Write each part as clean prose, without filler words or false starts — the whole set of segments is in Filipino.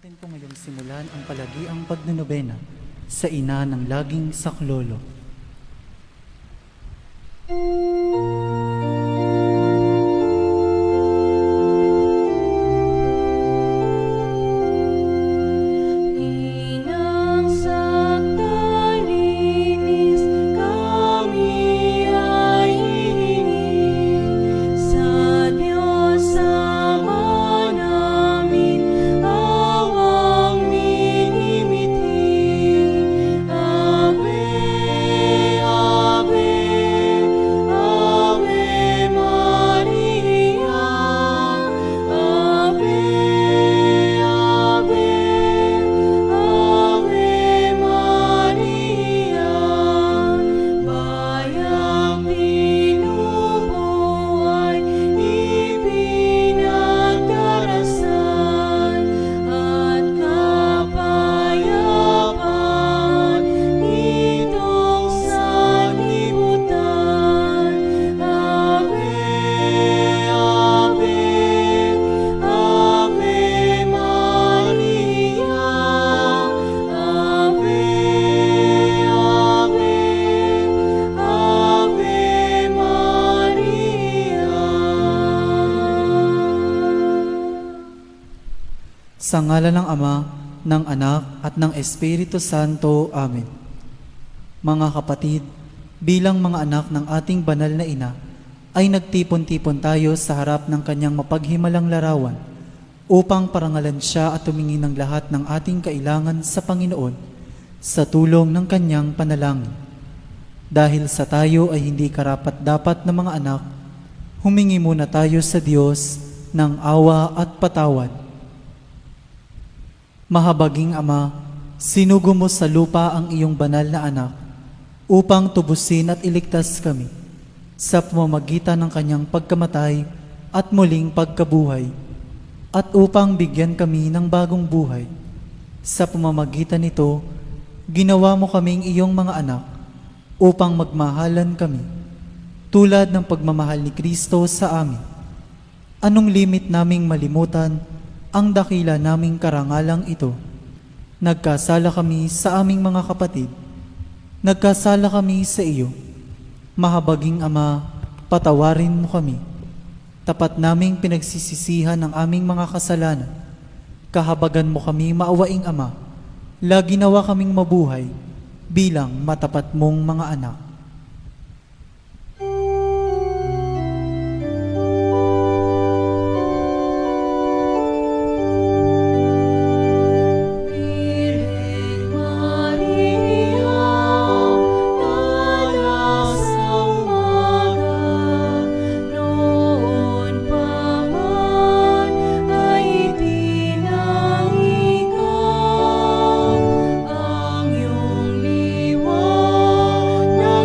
natin po ngayong simulan ang palagiang pagnanobena sa ina ng laging saklolo. Sa ngalan ng Ama, ng Anak, at ng Espiritu Santo. Amen. Mga kapatid, bilang mga anak ng ating banal na ina, ay nagtipon-tipon tayo sa harap ng kanyang mapaghimalang larawan upang parangalan siya at tumingin ng lahat ng ating kailangan sa Panginoon sa tulong ng kanyang panalangin. Dahil sa tayo ay hindi karapat-dapat na mga anak, humingi muna tayo sa Diyos ng awa at patawad. Mahabaging Ama, sinugo mo sa lupa ang iyong banal na anak upang tubusin at iligtas kami sa pamamagitan ng kanyang pagkamatay at muling pagkabuhay, at upang bigyan kami ng bagong buhay. Sa pamamagitan nito, ginawa mo kaming iyong mga anak upang magmahalan kami tulad ng pagmamahal ni Kristo sa amin. Anong limit naming malimutan ang dakila naming karangalang ito? Nagkasala kami sa aming mga kapatid. Nagkasala kami sa iyo. Mahabaging Ama, patawarin mo kami. Tapat naming pinagsisisihan ang aming mga kasalanan. Kahabagan mo kami, maawaing Ama. Lagi nawa kaming mabuhay bilang matapat mong mga anak. Ng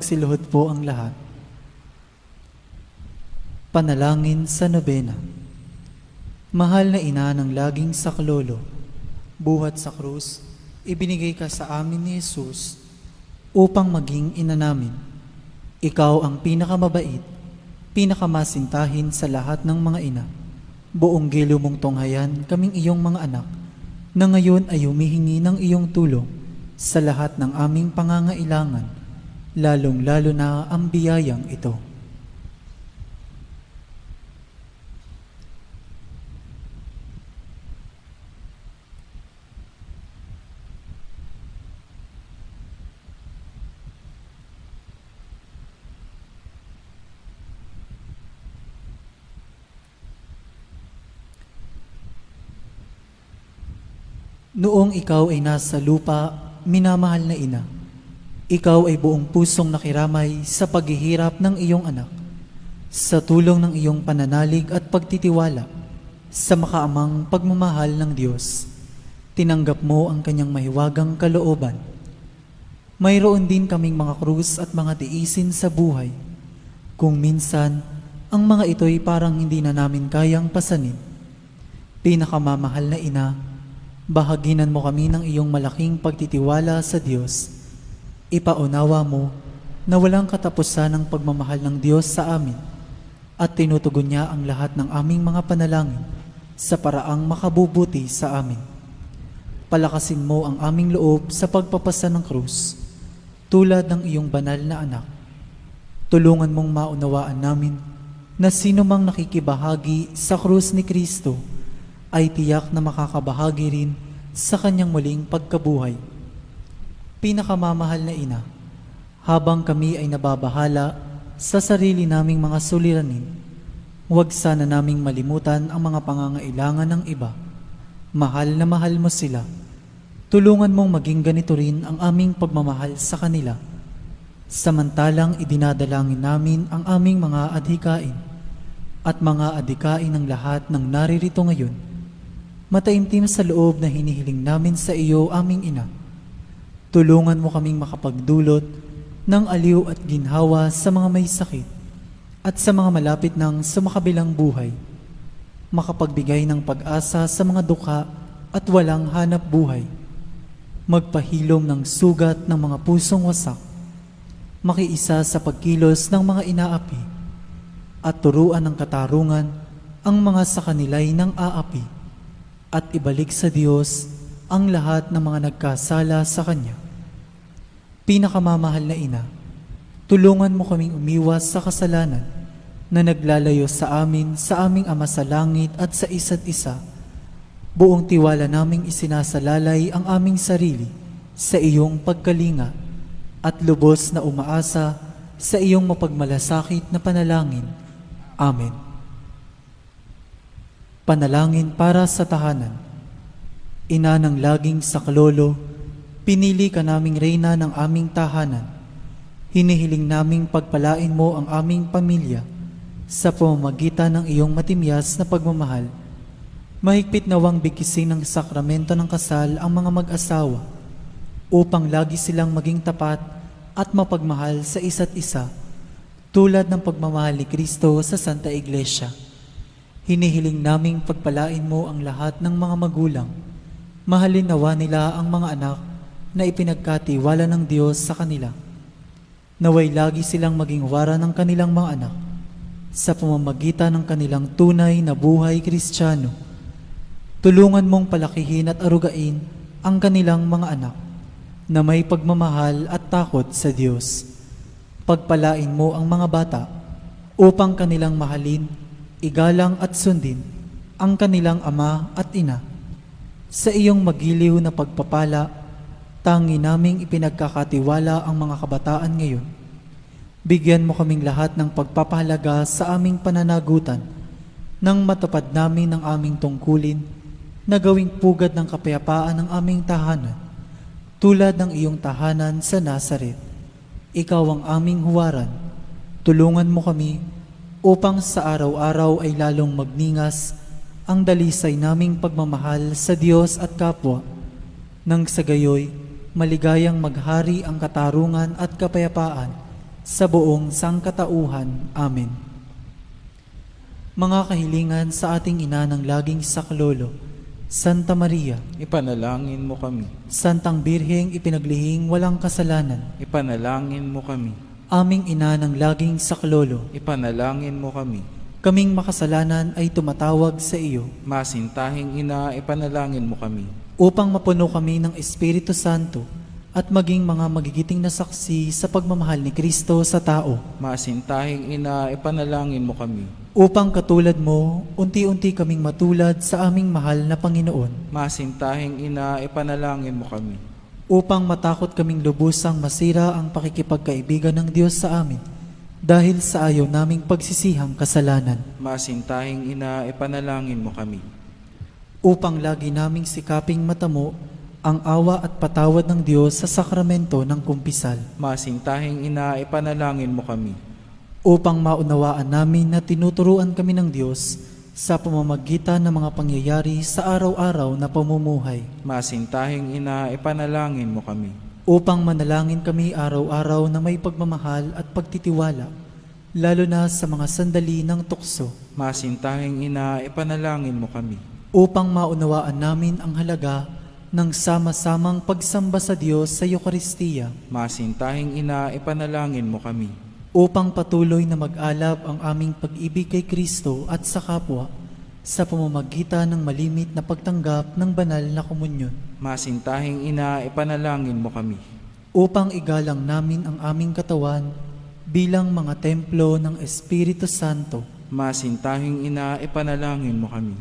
Magsiluhod po ang lahat. Panalangin sa nobena. Mahal na ina ng laging saklolo, buhat sa krus, ibinigay ka sa amin ni Jesus upang maging ina namin. Ikaw ang pinakamabait, pinakamasintahin sa lahat ng mga ina. Buong gilo mong tunghayan kaming iyong mga anak, na ngayon ay humihingi ng iyong tulong sa lahat ng aming pangangailangan, lalong-lalo na ang biyayang ito. Noong ikaw ay nasa lupa, minamahal na ina, ikaw ay buong pusong nakiramay sa paghihirap ng iyong anak, sa tulong ng iyong pananalig at pagtitiwala sa makaamang pagmamahal ng Diyos. Tinanggap mo ang kanyang mahiwagang kalooban. Mayroon din kaming mga krus at mga tiisin sa buhay. Kung minsan, ang mga ito'y parang hindi na namin kayang pasanin. Pinakamamahal na ina, bahaginan mo kami ng iyong malaking pagtitiwala sa Diyos. Ipaunawa mo na walang katapusan ang pagmamahal ng Diyos sa amin at tinutugon niya ang lahat ng aming mga panalangin sa paraang makabubuti sa amin. Palakasin mo ang aming loob sa pagpapasa ng krus, tulad ng iyong banal na anak. Tulungan mong maunawaan namin na sino mang nakikibahagi sa krus ni Kristo ay tiyak na makakabahagi rin sa kanyang muling pagkabuhay. Pinakamamahal na ina, habang kami ay nababahala sa sarili naming mga suliranin, huwag sana naming malimutan ang mga pangangailangan ng iba. Mahal na mahal mo sila. Tulungan mong maging ganito rin ang aming pagmamahal sa kanila. Samantalang idinadalangin namin ang aming mga adhikain at mga adhikain ng lahat ng naririto ngayon. Mataimtim sa loob na hinihiling namin sa iyo, aming ina. Tulungan mo kaming makapagdulot ng aliw at ginhawa sa mga may sakit at sa mga malapit ng sumakabilang buhay. Makapagbigay ng pag-asa sa mga dukha at walang hanap buhay. Magpahilom ng sugat ng mga pusong wasak. Makiisa sa pagkilos ng mga inaapi at turuan ng katarungan ang mga sa kanila'y ng aapi. At ibalik sa Diyos ang lahat ng mga nagkasala sa Kanya. Pinakamamahal na ina, tulungan mo kaming umiwas sa kasalanan na naglalayo sa amin, sa aming Ama sa langit at sa isa't isa. Buong tiwala naming isinasalalay ang aming sarili sa iyong pagkalinga at lubos na umaasa sa iyong mapagmalasakit na panalangin. Amen. Panalangin para sa tahanan. Ina ng laging saklolo, pinili ka naming reyna ng aming tahanan. Hinihiling naming pagpalain mo ang aming pamilya sa pamamagitan ng iyong matimyas na pagmamahal. Mahigpit nawang bigkisin ng sakramento ng kasal ang mga mag-asawa upang lagi silang maging tapat at mapagmahal sa isa't isa, tulad ng pagmamahal ni Kristo sa Santa Iglesia. Hinihiling naming pagpalain mo ang lahat ng mga magulang. Mahalin nawa nila ang mga anak na ipinagkatiwala ng Diyos sa kanila. Naway lagi silang maging wara ng kanilang mga anak sa pamamagitan ng kanilang tunay na buhay Kristiyano. Tulungan mong palakihin at arugain ang kanilang mga anak na may pagmamahal at takot sa Diyos. Pagpalain mo ang mga bata upang kanilang mahalin, igalang at sundin ang kanilang ama at ina. Sa iyong magiliw na pagpapala, tangi naming ipinagkakatiwala ang mga kabataan ngayon. Bigyan mo kaming lahat ng pagpapahalaga sa aming pananagutan nang matupad namin ang aming tungkulin na gawing pugad ng kapayapaan ng aming tahanan, tulad ng iyong tahanan sa Nazaret. Ikaw ang aming huwaran. Tulungan mo kami upang sa araw-araw ay lalong magningas ang dalisay naming pagmamahal sa Diyos at kapwa, nang sa gayoy maligayang maghari ang katarungan at kapayapaan sa buong sangkatauhan. Amen. Mga kahilingan sa ating ina ng laging saklolo, Santa Maria, Ipanalangin mo kami. Santang Birheng ipinaglihing walang kasalanan, Ipanalangin mo kami. aming ina ng laging saklolo, Ipanalangin mo kami. kaming makasalanan ay tumatawag sa iyo Masintahing ina, ipanalangin mo kami. upang mapuno kami ng Espiritu Santo at maging mga magigiting na saksi sa pagmamahal ni Kristo sa tao. Masintahing ina, ipanalangin mo kami. Upang katulad mo, unti-unti kaming matulad sa aming mahal na Panginoon. Masintahing ina, ipanalangin mo kami. Upang matakot kaming lubusang masira ang pakikipagkaibigan ng Diyos sa amin dahil sa ayaw naming pagsisihang kasalanan. Masintahing ina, ipanalangin mo kami. Upang lagi naming sikaping matamo ang awa at patawad ng Diyos sa sakramento ng kumpisal. Masintahing ina, ipanalangin mo kami. Upang maunawaan namin na tinuturuan kami ng Diyos sa pamamagitan ng mga pangyayari sa araw-araw na pamumuhay. Masintahing ina, ipanalangin mo kami. Upang manalangin kami araw-araw na may pagmamahal at pagtitiwala, lalo na sa mga sandali ng tukso. Masintahing ina, ipanalangin mo kami. Upang maunawaan namin ang halaga ng sama-samang pagsamba sa Diyos sa Eucharistia. Masintahing ina, ipanalangin mo kami. Upang patuloy na mag-alab ang aming pag-ibig kay Kristo at sa kapwa sa pamamagitan ng malimit na pagtanggap ng banal na komunyon. Masintahing ina, ipanalangin mo kami. Upang igalang namin ang aming katawan bilang mga templo ng Espiritu Santo. Masintahing ina, ipanalangin mo kami.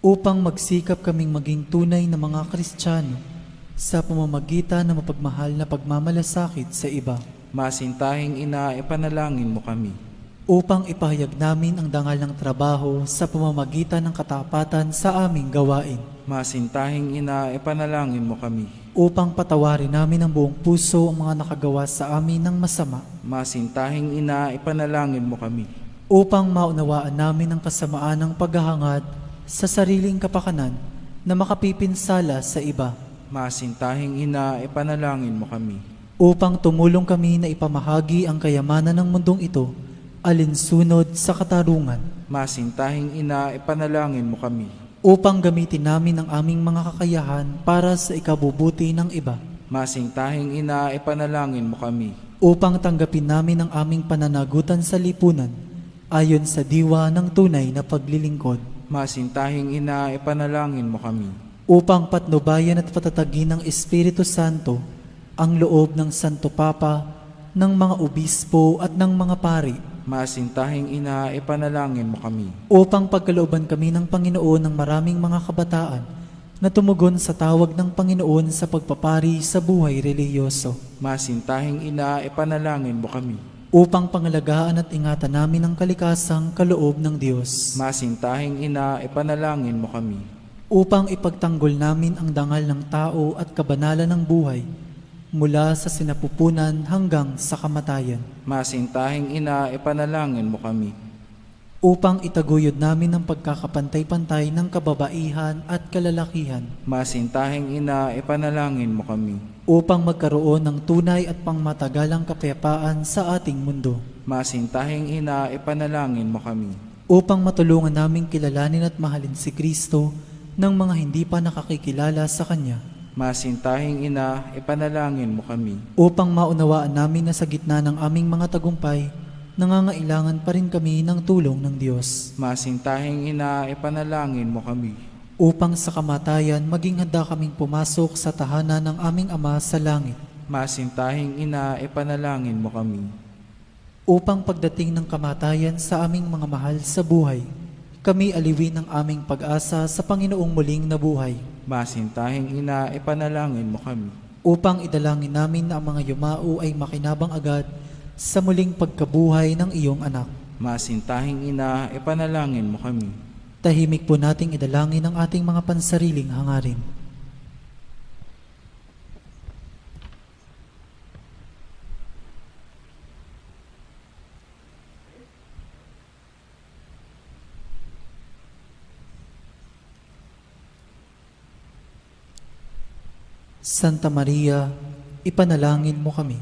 Upang magsikap kaming maging tunay na mga Kristiyano sa pamamagitan ng mapagmahal na pagmamalasakit sa iba. Masintahing ina, ipanalangin mo kami. Upang ipahayag namin ang dangal ng trabaho sa pamamagitan ng katapatan sa aming gawain. Masintahing ina, ipanalangin mo kami. Upang patawarin namin ng buong puso ang mga nakagawa sa amin ng masama. Masintahing ina, ipanalangin mo kami. Upang maunawaan namin ang kasamaan ng paghahangad sa sariling kapakanan na makapipinsala sa iba. Masintahing ina, ipanalangin mo kami. Upang tumulong kami na ipamahagi ang kayamanan ng mundong ito alinsunod sa katarungan. Masintahing ina, ipanalangin mo kami. Upang gamitin namin ang aming mga kakayahan para sa ikabubuti ng iba. Masintahing ina, ipanalangin mo kami. Upang tanggapin namin ang aming pananagutan sa lipunan ayon sa diwa ng tunay na paglilingkod. Masintahing ina, ipanalangin mo kami. Upang patnubayan at patatagin ng Espiritu Santo ang loob ng Santo Papa, ng mga obispo at ng mga pari. Masintahing ina, ipanalangin mo kami. Upang pagkalooban kami ng Panginoon ng maraming mga kabataan na tumugon sa tawag ng Panginoon sa pagpapari sa buhay relihiyoso. Masintahing ina, ipanalangin mo kami. Upang pangalagaan at ingatan namin ang kalikasang kaloob ng Diyos. Masintahing ina, ipanalangin mo kami. Upang ipagtanggol namin ang dangal ng tao at kabanalan ng buhay mula sa sinapupunan hanggang sa kamatayan. Masintahing ina, ipanalangin mo kami. Upang itaguyod namin ang pagkakapantay-pantay ng kababaihan at kalalakihan. Masintahing ina, ipanalangin mo kami. Upang magkaroon ng tunay at pangmatagalang kapayapaan sa ating mundo. Masintahing ina, ipanalangin mo kami. Upang matulungan naming kilalanin at mahalin si Kristo ng mga hindi pa nakakikilala sa Kanya. Masintahing ina, ipanalangin mo kami. Upang maunawaan namin na sa gitna ng aming mga tagumpay, nangangailangan pa rin kami ng tulong ng Diyos. Masintahing ina, ipanalangin mo kami. Upang sa kamatayan, maging handa kaming pumasok sa tahanan ng aming Ama sa langit. Masintahing ina, ipanalangin mo kami. Upang pagdating ng kamatayan sa aming mga mahal sa buhay, kami aliwin ng aming pag-asa sa Panginoong muling nabuhay. Masintahing ina, ipanalangin mo kami. Upang idalangin namin na ang mga yumao ay makinabang agad sa muling pagkabuhay ng iyong anak. Masintahing ina, ipanalangin mo kami. Tahimik po nating idalangin ang ating mga pansariling hangarin. Santa Maria, ipanalangin mo kami.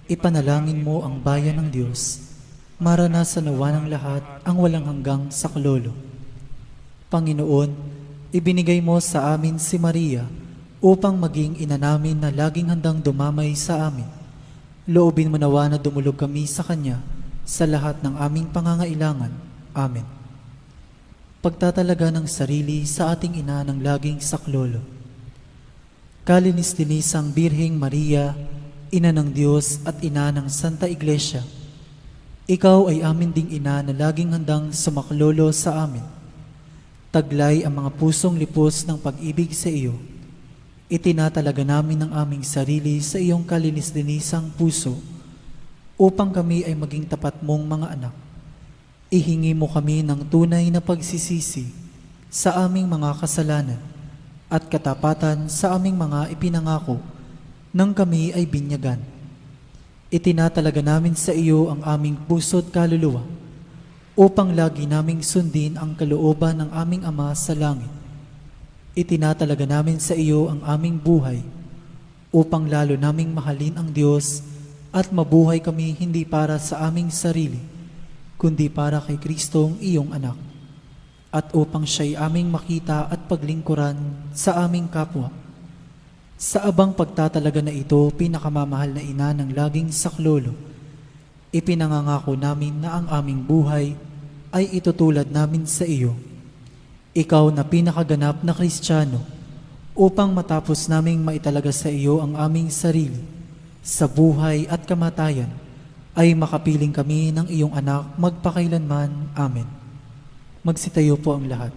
Ipanalangin mo ang bayan ng Diyos. Maranasan nawa ng lahat ang walang hanggang saklolo. Panginoon, ibinigay mo sa amin si Maria upang maging ina namin na laging handang dumamay sa amin. Loobin mo nawa na dumulog kami sa Kanya sa lahat ng aming pangangailangan. Amen. Pagtatalaga ng sarili sa ating ina ng laging saklolo. Kalinis-linisang Birheng Maria, Ina ng Diyos at Ina ng Santa Iglesia, Ikaw ay amin ding ina na laging handang sumaklolo sa amin. Taglay ang mga pusong lipos ng pag-ibig sa iyo. Itinatalaga namin ang aming sarili sa iyong kalinis-linisang puso upang kami ay maging tapat mong mga anak. Ihingi mo kami ng tunay na pagsisisi sa aming mga kasalanan at katapatan sa aming mga ipinangako nang kami ay binyagan. Itinatalaga namin sa iyo ang aming puso't kaluluwa upang lagi naming sundin ang kalooban ng aming Ama sa langit. Itinatalaga namin sa iyo ang aming buhay upang lalo naming mahalin ang Diyos at mabuhay kami hindi para sa aming sarili, kundi para kay Kristong iyong anak, at upang siya'y aming makita at paglingkuran sa aming kapwa. Sa abang pagtatalaga na ito, pinakamamahal na ina ng laging saklolo, ipinangangako namin na ang aming buhay ay itutulad namin sa iyo. Ikaw na pinakaganap na Kristiyano, upang matapos naming maitalaga sa iyo ang aming sarili, sa buhay at kamatayan, ay makapiling kami ng iyong anak magpakailanman. Amen. Magsitayo po ang lahat.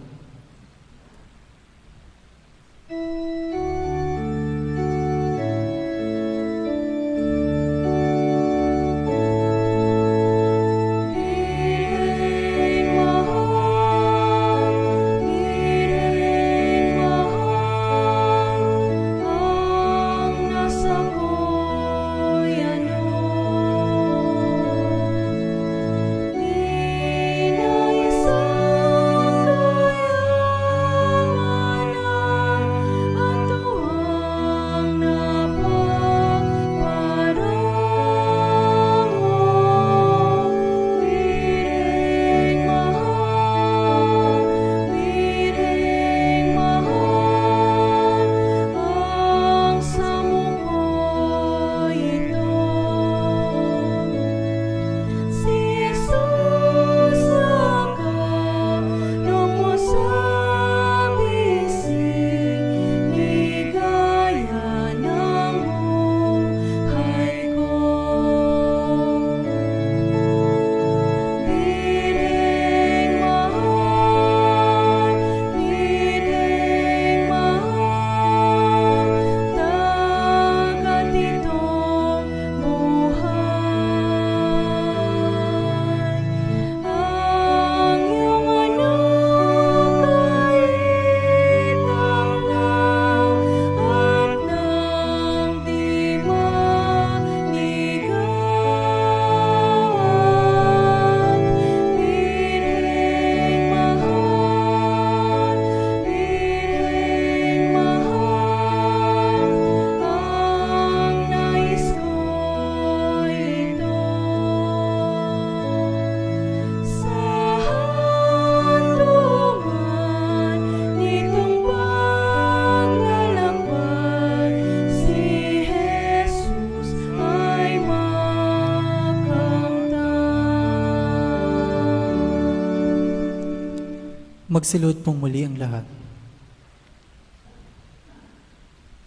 Magsilod pong muli ang lahat.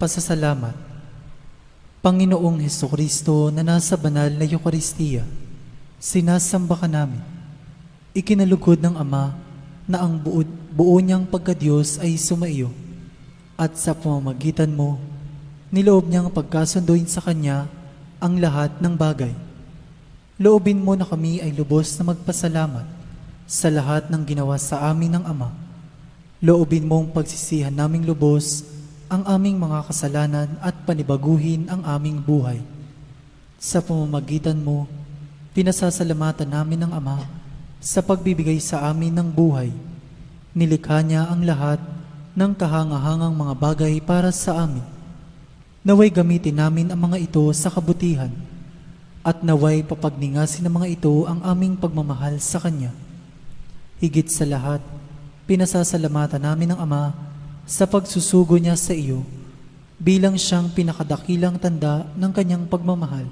Pasasalamat. Panginoong Hesukristo na nasa banal na Eucharistia, sinasamba ka namin. Ikinalugod ng Ama na ang buo niyang pagkadiyos ay sumaiyo, at sa pamamagitan mo, niloob niyang pagkasunduin sa Kanya ang lahat ng bagay. Loobin mo na kami ay lubos na magpasalamat sa lahat ng ginawa sa amin ng Ama. Loobin mong pagsisihan naming lubos ang aming mga kasalanan at panibaguhin ang aming buhay. Sa pamamagitan mo, pinasasalamatan namin ng Ama sa pagbibigay sa amin ng buhay. Nilikha niya ang lahat ng kahangahangang mga bagay para sa amin. Naway gamitin namin ang mga ito sa kabutihan at naway papagningasin ng mga ito ang aming pagmamahal sa Kanya. Higit sa lahat, pinasasalamatan namin ang Ama sa pagsusugo niya sa iyo bilang siyang pinakadakilang tanda ng Kanyang pagmamahal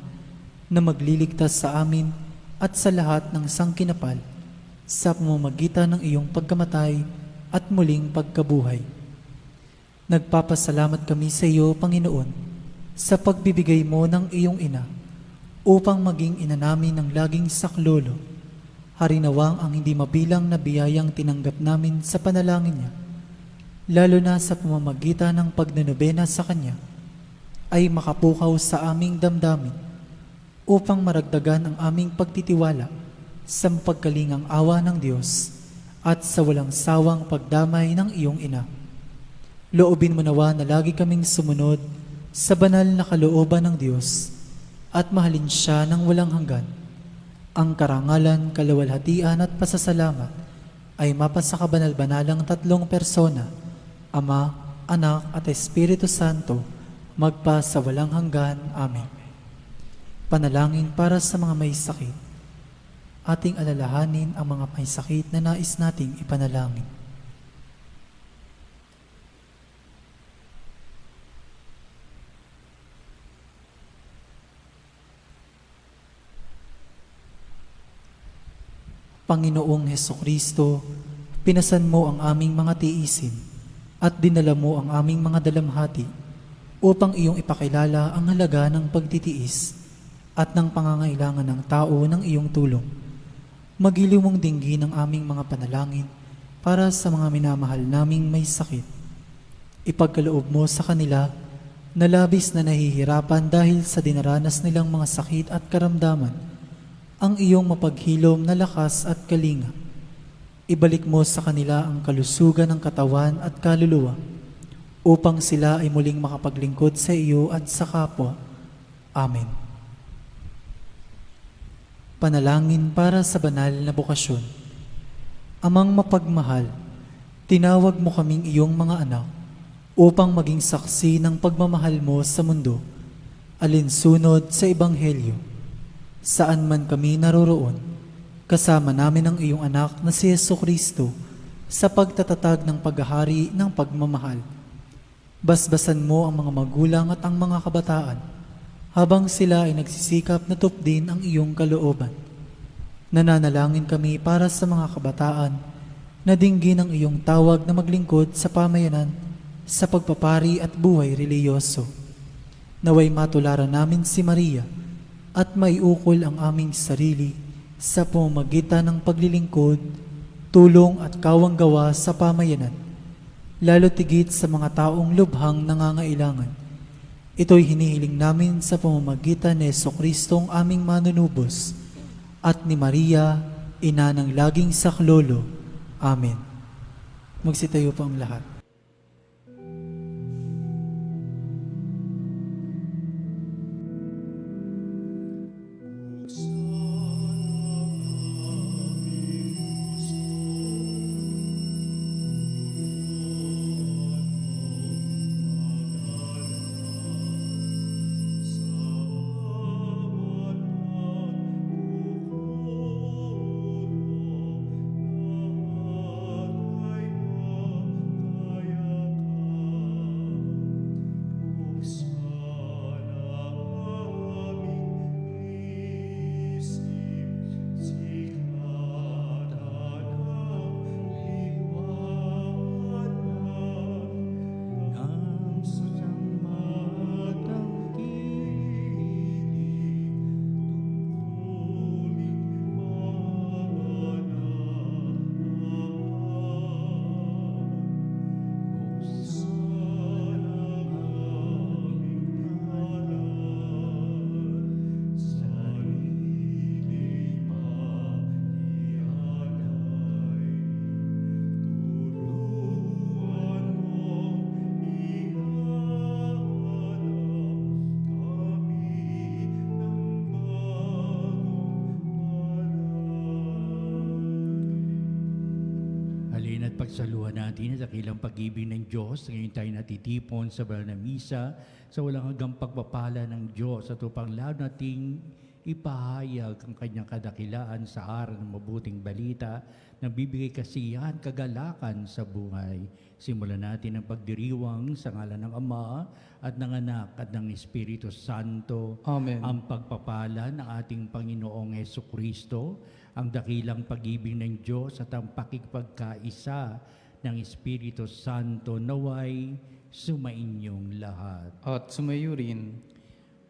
na magliligtas sa amin at sa lahat ng sangkinapal sa pamamagitan ng iyong pagkamatay at muling pagkabuhay. Nagpapasalamat kami sa iyo, Panginoon, sa pagbibigay mo ng iyong ina upang maging ina namin ng laging saklolo. Harinawang ang hindi mabilang na biyayang tinanggap namin sa panalangin niya, lalo na sa pamamagitan ng pagnanobena sa Kanya, ay makapukaw sa aming damdamin upang maragdagan ang aming pagtitiwala sa pagkalingang awa ng Diyos at sa walang sawang pagdamay ng iyong ina. Loobin mo nawa na lagi kaming sumunod sa banal na kalooban ng Diyos at mahalin siya ng walang hanggan. Ang karangalan, kaluwalhatian at pasasalamat ay mapasa kabanal-banalang tatlong persona, Ama, Anak at Espiritu Santo, magpa sa walang hanggan. Amen. Panalangin para sa mga may sakit. Ating alalahanin ang mga may sakit na nais nating ipanalangin. Panginoong Hesukristo, pinasan mo ang aming mga tiisin at dinala mo ang aming mga dalamhati upang iyong ipakilala ang halaga ng pagtitiis at ng pangangailangan ng tao ng iyong tulong. Magiliw mong dinggin ang aming mga panalangin para sa mga minamahal naming may sakit. Ipagkaloob mo sa kanila na labis na nahihirapan dahil sa dinaranas nilang mga sakit at karamdaman ang iyong mapaghilom na lakas at kalinga. Ibalik mo sa kanila ang kalusugan ng katawan at kaluluwa upang sila ay muling makapaglingkod sa iyo at sa kapwa. Amen. Panalangin para sa banal na bokasyon. Amang mapagmahal, tinawag mo kaming iyong mga anak upang maging saksi ng pagmamahal mo sa mundo, alinsunod sa Ebanghelyo. Saan man kami naroroon, kasama namin ang iyong anak na si Jesucristo sa pagtatatag ng paghahari ng pagmamahal. Basbasan mo ang mga magulang at ang mga kabataan habang sila ay nagsisikap na tupdin ang iyong kalooban. Nananalangin kami para sa mga kabataan na dinggin ang iyong tawag na maglingkod sa pamayanan sa pagpapari at buhay reliyoso. Naway matularan namin si Maria at maiukol ang aming sarili sa pamamagitan ng paglilingkod, tulong at kawanggawa sa pamayanan, lalo tigit sa mga taong lubhang nangangailangan. Ito'y hinihiling namin sa pamamagitan ni Jesucristong aming manunubos at ni Maria, ina ng laging saklolo. Amen. Magsitayo po ang lahat. At pagsaluhan natin sa dakilang pag-ibig ng Diyos. Ngayon tayo natitipon sa banal na misa sa walang hanggang pagpapala ng Diyos at upang lalo nating ipahayag ang kanyang kadakilaan sa araw ng mabuting balita na bibigay kasiyahan, kagalakan sa buhay. Simulan natin ang pagdiriwang sa ngalan ng Ama at ng Anak at ng Espiritu Santo. Amen. Ang pagpapala ng ating Panginoong Hesukristo, ang dakilang pag-ibig ng Diyos at ang pakikipagkaisa ng Espiritu Santo naway sumainyong lahat. At sumayo rin.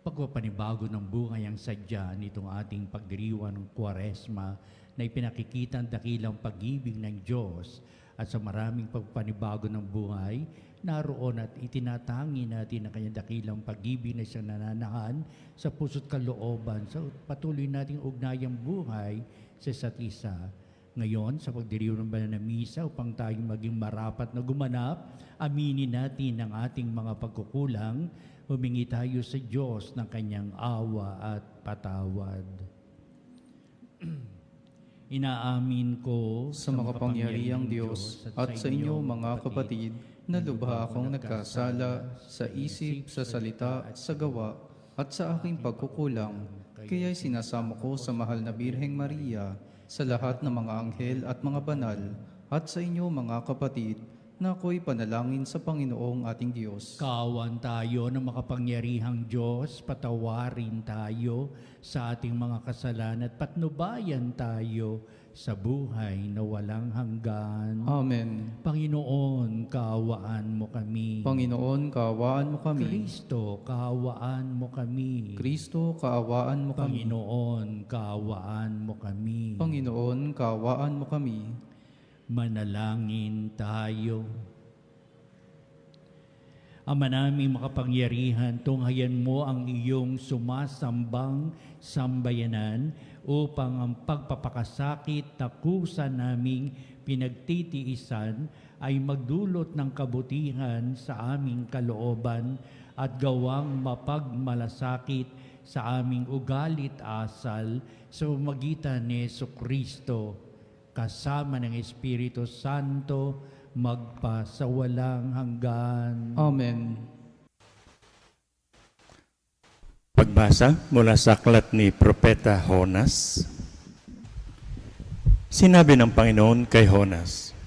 Pagpapanibago ng buhay ang sadya nitong ating pagdiriwang ng Kwaresma na ipinakikita ang dakilang pag-ibig ng Diyos at sa maraming pagpapanibago ng buhay, naroon at itinatangi natin ang kanyang dakilang pag-ibig na siyang nananahan sa puso't kalooban sa patuloy nating ugnayang buhay sa isa't isa. Ngayon, sa pagdiriw ng banal na misa, upang tayong maging marapat na gumanap, aminin natin ang ating mga pagkukulang, humingi tayo sa Diyos ng kanyang awa at patawad. Inaamin ko Sa makapangyarihang Diyos at sa inyo mga kapatid, na lubha akong nagkasala sa isip, sa salita at sa gawa at sa aking pagkukulang. Kaya'y sinasamo ko sa mahal na Birheng Maria, sa lahat ng mga anghel at mga banal, at sa inyo mga kapatid, na ako'y panalangin sa Panginoong ating Diyos. Kaawan tayo ng makapangyarihang Diyos, patawarin tayo sa ating mga kasalanan at patnubayan tayo sa buhay na walang hanggan. Amen. Panginoon, kaawaan mo kami. Panginoon, kaawaan mo kami. Kristo, kaawaan mo kami. Kristo, kaawaan mo kami. Panginoon, kaawaan mo kami. Panginoon, kaawaan mo kami. Manalangin tayo. Ama naming makapangyarihan, tunghayan mo ang iyong sumasambang sambayanan upang ang pagpapakasakit na kusa naming pinagtitiisan ay magdulot ng kabutihan sa aming kalooban at gawang mapagmalasakit sa aming ugalit asal sa magitan ni Jesucristo, kasama ng Espiritu Santo, magpasawalang hanggan. Amen. Pagbasa mula sa aklat ni Propeta Jonas. Sinabi ng Panginoon kay Jonas,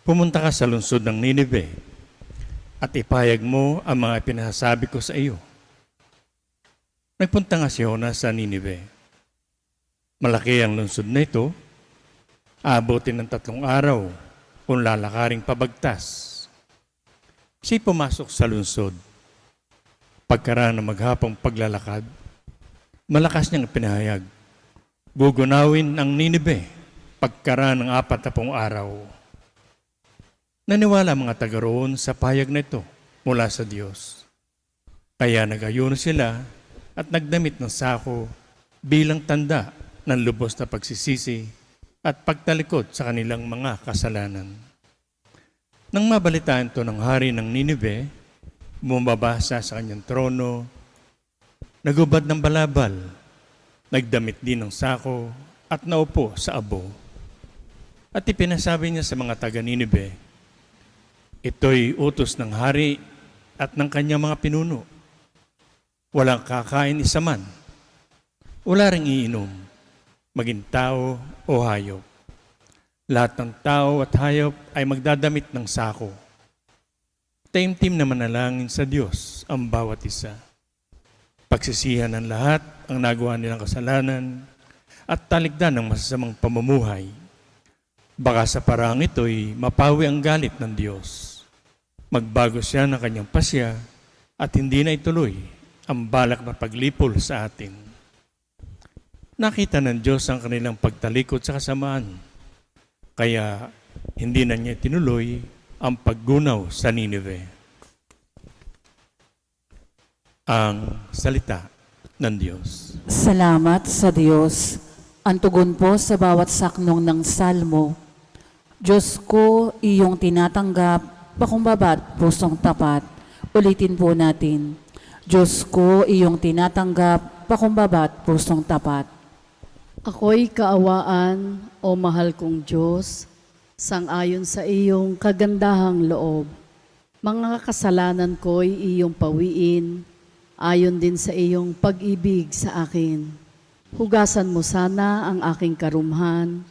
pumunta ka sa lungsod ng Ninive at ipahayag mo ang mga pinasasabi ko sa iyo. Nagpunta nga si Jonas sa Ninive. Malaki ang lungsod na ito, aabutin ng 3 araw kung lalakaring pabagtas. Siya pumasok sa lungsod. Pagkaraan ng maghapong paglalakad, malakas niyang pinahayag, gugunawin ang Ninive pagkaraan ng 40 araw. Naniwala ang mga taga roon sa pahayag na ito mula sa Diyos. Kaya nag-ayuno sila at nagdamit ng sako bilang tanda ng lubos na pagsisisi at pagtalikod sa kanilang mga kasalanan. Nang mabalitaan ito ng hari ng Ninive, bumaba sa kanyang trono, nagubad ng balabal, nagdamit din ng sako at naupo sa abo. At ipinasabi niya sa mga taga Ninive, ito'y utos ng hari at ng kanyang mga pinuno. Walang kakain isa man, wala ring iinom, maging tao o hayop. Lahat ng tao at hayop ay magdadamit ng sako. Taimtim na manalangin sa Diyos ang bawat isa. Pagsisihan ng lahat ang nagawa nilang kasalanan at talikdan ng masasamang pamumuhay. Baka sa parang ito'y mapawi ang galit ng Diyos. Magbago siya ng kanyang pasya at hindi na ituloy ang balak na paglipol sa atin. Nakita ng Diyos ang kanilang pagtalikod sa kasamaan, kaya hindi na niya tinuloy ang paggunaw sa Ninive. Ang salita ng Diyos. Salamat sa Diyos. Ang tugon po sa bawat saknong ng salmo. Diyos ko, iyong tinatanggap, pakumbaba, pusong tapat. Ulitin po natin. Diyos ko, iyong tinatanggap, pakumbaba, pusong tapat. Ako'y kaawaan, o mahal kong Diyos, sang-ayon sa iyong kagandahang loob. Mga kasalanan ko'y iyong pawiin, ayon din sa iyong pag-ibig sa akin. Hugasan mo sana ang aking karumhan,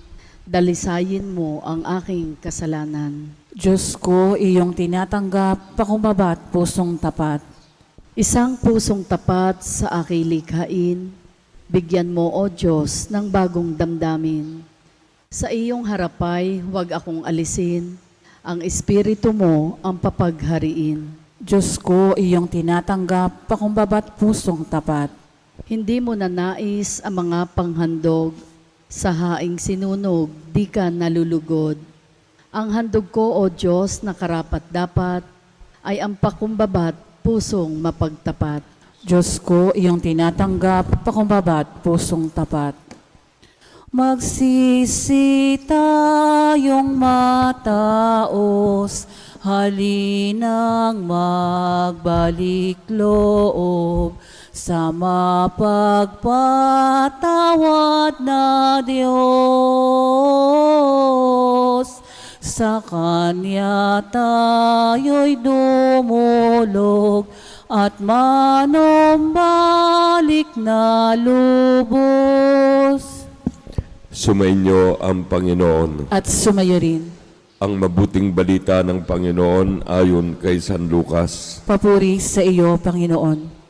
dalisayin mo ang aking kasalanan. Diyos ko, iyong tinatanggap, pakumbaba at pusong tapat. Isang pusong tapat sa aking likhain, bigyan mo, O Diyos, ng bagong damdamin. Sa iyong harapay, huwag akong alisin, ang Espiritu mo ang papaghariin. Diyos ko, iyong tinatanggap, pakumbaba at pusong tapat. Hindi mo nanais ang mga panghandog, sa haing sinunog, di ka nalulugod. Ang handog ko, O Diyos, na karapat-dapat, ay ang pakumbabat pusong mapagtapat. Diyos ko, iyong tinatanggap, pakumbaba at pusong tapat. Magsisi tayong mataos, halinang magbalik loob, sa mapagpatawad na Diyos. Sa Kanya tayo'y dumulog at manumbalik na lubos. Sumainyo ang Panginoon. At sumayo rin. Ang mabuting balita ng Panginoon ayon kay San Lucas. Papuri sa iyo, Panginoon.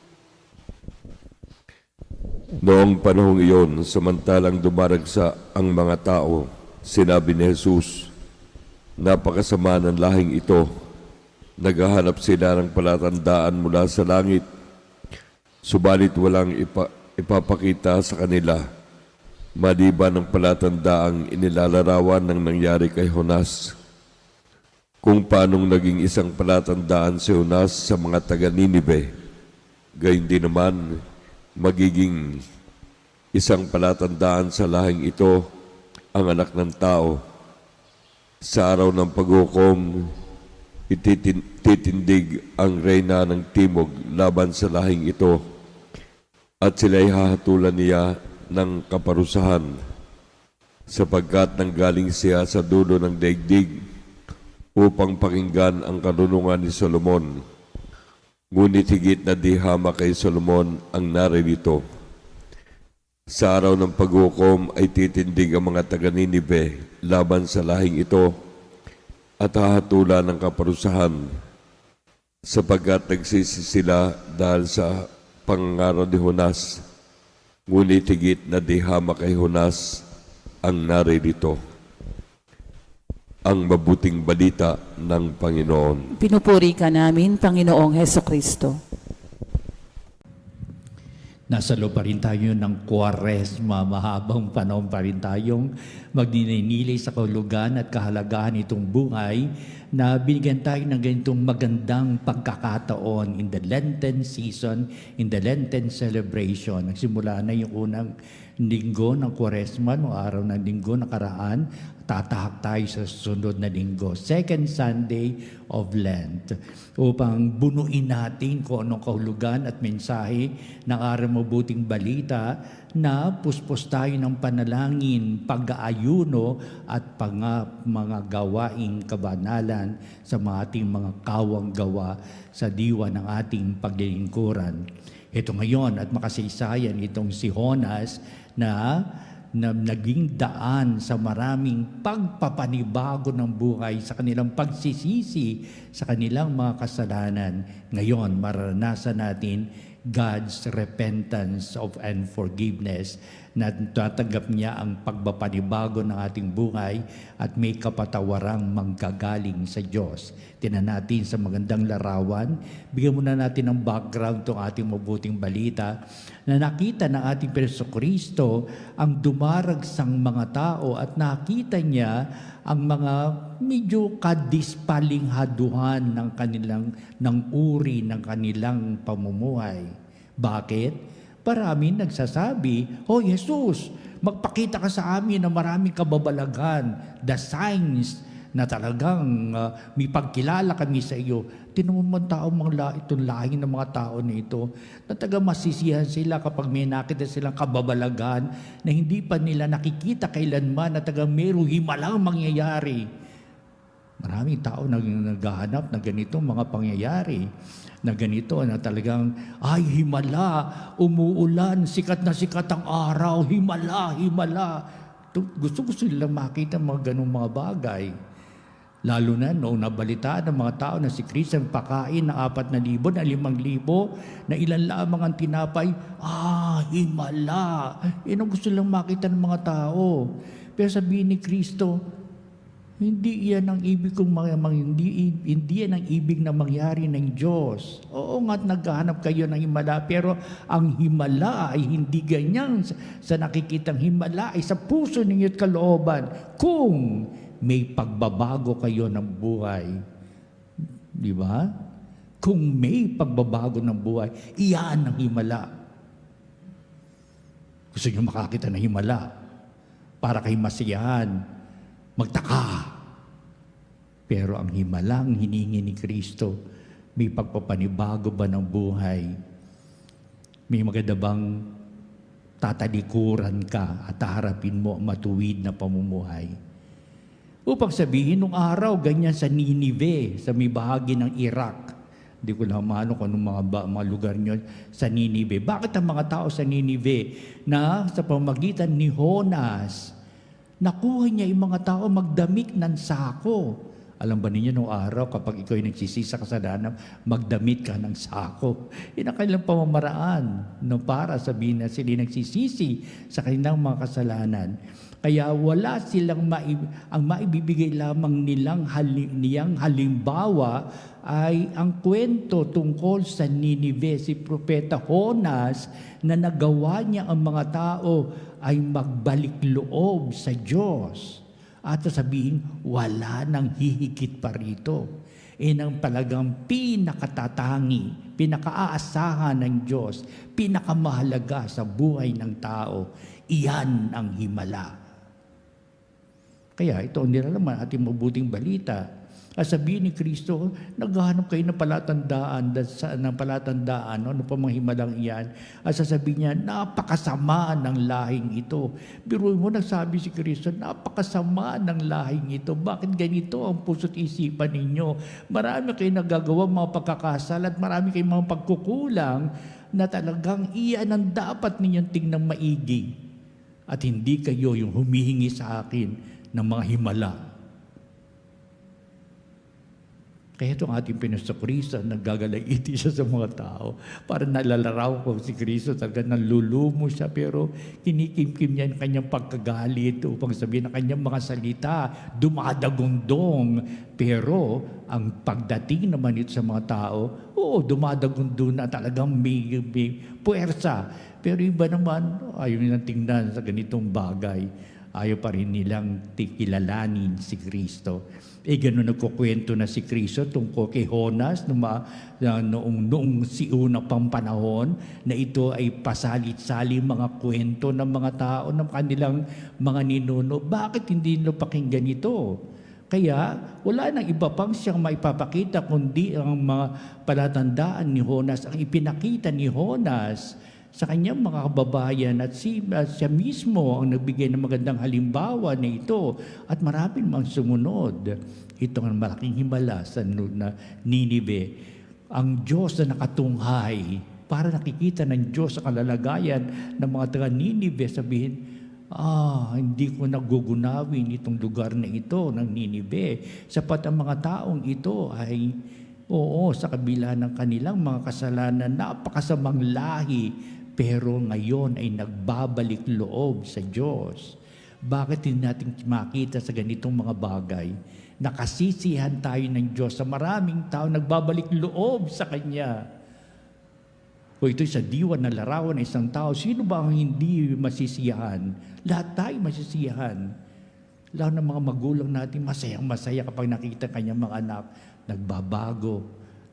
Noong panahong iyon, samantalang dumaragsa ang mga tao, sinabi ni Jesus, napakasama ng lahing ito. Naghahanap sila ng palatandaan mula sa langit, subalit walang ipapakita sa kanila, maliban ng palatandaang inilalarawan ng nangyari kay Jonas. Kung paanong naging isang palatandaan si Jonas sa mga taga-Ninive, gayon din naman magiging isang palatandaan sa lahing ito ang Anak ng Tao. Sa araw ng paghukom, ititindig ang reyna ng timog laban sa lahing ito, at sila'y hahatulan niya ng kaparusahan, sapagkat nanggaling siya sa dulo ng daigdig upang pakinggan ang karunungan ni Solomon. Ngunit higit na di hamak kay Solomon ang naririto. Sa araw ng paghukom ay titindig ang mga taga-Ninive laban sa lahing ito at hahatulan ng kaparusahan, sapagkat nagsisi sila dahil sa pangangaro ni Jonas. Ngunit higit na di hamak kay Jonas ang naririto. Ang mabuting balita ng Panginoon. Pinupuri ka namin, Panginoong Hesukristo. Nasa loob pa rin tayo ng Kwaresma, mahabang panahon pa rin tayong magninilay sa kahulugan at kahalagahan itong buhay na binigyan tayo ng ganitong magandang pagkakataon in the Lenten season, in the Lenten celebration. Nagsimula na yung unang linggo ng Kwaresma, noong araw ng linggo nakaraan, tatahak tayo sa sunod na linggo, second Sunday of Lent, upang bunuin natin kung anong kahulugan at mensahe ng araw mabuting balita na puspos tayo ng panalangin, pag-aayuno at mga gawaing kabanalan sa mga ating mga kawang gawa sa diwa ng ating paglilingkuran. Ito ngayon at makasaysayan itong si Jonas na naging daan sa maraming pagpapanibago ng buhay sa kanilang pagsisisi sa kanilang mga kasalanan. Ngayon, maranasan natin God's repentance and forgiveness na tatanggap niya ang pagpapanibago ng ating buhay at may kapatawarang manggagaling sa Diyos. Tinan natin sa magandang larawan, bigyan muna natin ng background itong ating mabuting balita na nakita ng ating Jesucristo ang dumaragsang mga tao at nakita niya ang mga medyo kadispalinghaduhan ng uri ng kanilang pamumuhay. Bakit? Marami nagsasabi, "Oh Jesus, magpakita ka sa amin na maraming kababalagan, the signs na talagang may pagkilala kami sa iyo." Tinan mo man tao, itong lahing ng mga tao na ito, na taga masisihan sila kapag may nakita silang kababalagan na hindi pa nila nakikita kailanman na taga merong himalang mangyayari. Maraming tao naghahanap na ganitong mga pangyayari, na ganito na talagang, ay himala, umuulan, sikat na sikat ang araw, himala, himala. Gusto nilang makita mga ganong mga bagay. Lalo na noong nabalitaan ng mga tao na si Kristo ang pakain na 4,000 na 5,000 na ilan lamang ang tinapay, himala. Yan ang gusto lang makita ng mga tao. Pero sabihin ni Kristo, hindi yan ang ibig hindi yan ang ibig na mangyari ng Diyos. Oo nga, naghahanap kayo ng himala, pero ang himala ay hindi ganyan sa nakikitang himala, ay sa puso ninyo at kalooban. Kung may pagbabago kayo ng buhay. Di ba? Kung may pagbabago ng buhay, iyan ang himala. Gusto nyo makakita ng himala para kayo masiyahan, magtaka. Pero ang himala ang hiningi ni Kristo, may pagpapanibago ba ng buhay? May maganda bang tatalikuran ka at harapin mo ang matuwid na pamumuhay? Upang sabihin, nung araw, ganyan sa Ninive, sa may bahagi ng Iraq. Hindi ko lang maano kung anong mga lugar nyo sa Ninive. Bakit ang mga tao sa Ninive na sa pamagitan ni Jonas, nakuha niya yung mga tao magdamik ng sako? Alam ba ninyo nung araw, kapag ikaw ay nagsisisa ka sa kasalanan, magdamit ka ng sako. Yun ang kanilang pamamaraan no, para sabihin na sila nagsisisi sa kanilang mga kasalanan. Kaya wala silang ang maibibigay lamang niyang halimbawa ay ang kwento tungkol sa Ninive, si Propeta Jonas, na nagawa niya ang mga tao ay magbalik loob sa Diyos. At sabihin, wala nang hihigit pa rito. Ang talagang pinakatatangi, pinakaaasahan ng Diyos, pinakamahalaga sa buhay ng tao, iyan ang himala. Kaya ito ang nilalaman ating mabuting balita. At sabihin ni Kristo, naghahanap kayo ng palatandaan, ano pa mga himalang iyan. At sasabihin niya, napakasama ng lahing ito. Biruin mo, nagsabi si Kristo, napakasama ng lahing ito. Bakit ganito ang puso't isipan ninyo? Marami kayo nagagawa mga pagkakasala at marami kayong mga pagkukulang na talagang iyan ang dapat ninyong tingnan maigi. At hindi kayo yung humihingi sa akin ng mga himala. Kaya itong ating Panginoon Kristo, naggagalaiti siya sa mga tao. Para nalalaraw ko si Kristo, talaga nalulumo siya, pero kinikimkim niya ang kanyang pagkagalit upang sabihin na kanyang mga salita, dumadagundong. Pero ang pagdating naman ito sa mga tao, dumadagundo na talagang may puwersa. Pero iba naman, ayaw nilang tingnan sa ganitong bagay. Ayaw pa rin nilang kilalanin si Kristo. Gano'n nagkukwento na si Kristo tungkol kay Jonas noong unang pang panahon na ito ay pasalit-sali mga kwento ng mga tao ng kanilang mga ninuno. Bakit hindi nila pakinggan ito? Kaya wala nang iba pang siyang maipapakita kundi ang mga palatandaan ni Jonas, ang ipinakita ni Jonas sa kanyang mga kababayan at siya mismo ang nagbigay ng magandang halimbawa na ito at maraming mga sumunod. Ito ang malaking himala sa Ninive. Ang Diyos na nakatunghay para nakikita ng Diyos sa kalalagayan ng mga taga Ninive, sabihin, hindi ko nagugunawin itong lugar na ito ng Ninive. Sapat ang mga taong ito ay sa kabila ng kanilang mga kasalanan, napakasamang lahi, pero ngayon ay nagbabalik loob sa Diyos. Bakit hindi natin makita sa ganitong mga bagay? Nakasisihan tayo ng Diyos sa maraming tao nagbabalik loob sa Kanya. Kung ito'y sa diwa na larawan ng isang tao, sino ba ang hindi masisiyahan? Lahat tayo masisiyahan. Lalo ng mga magulang natin, masayang-masaya kapag nakita kanyang mga anak, nagbabago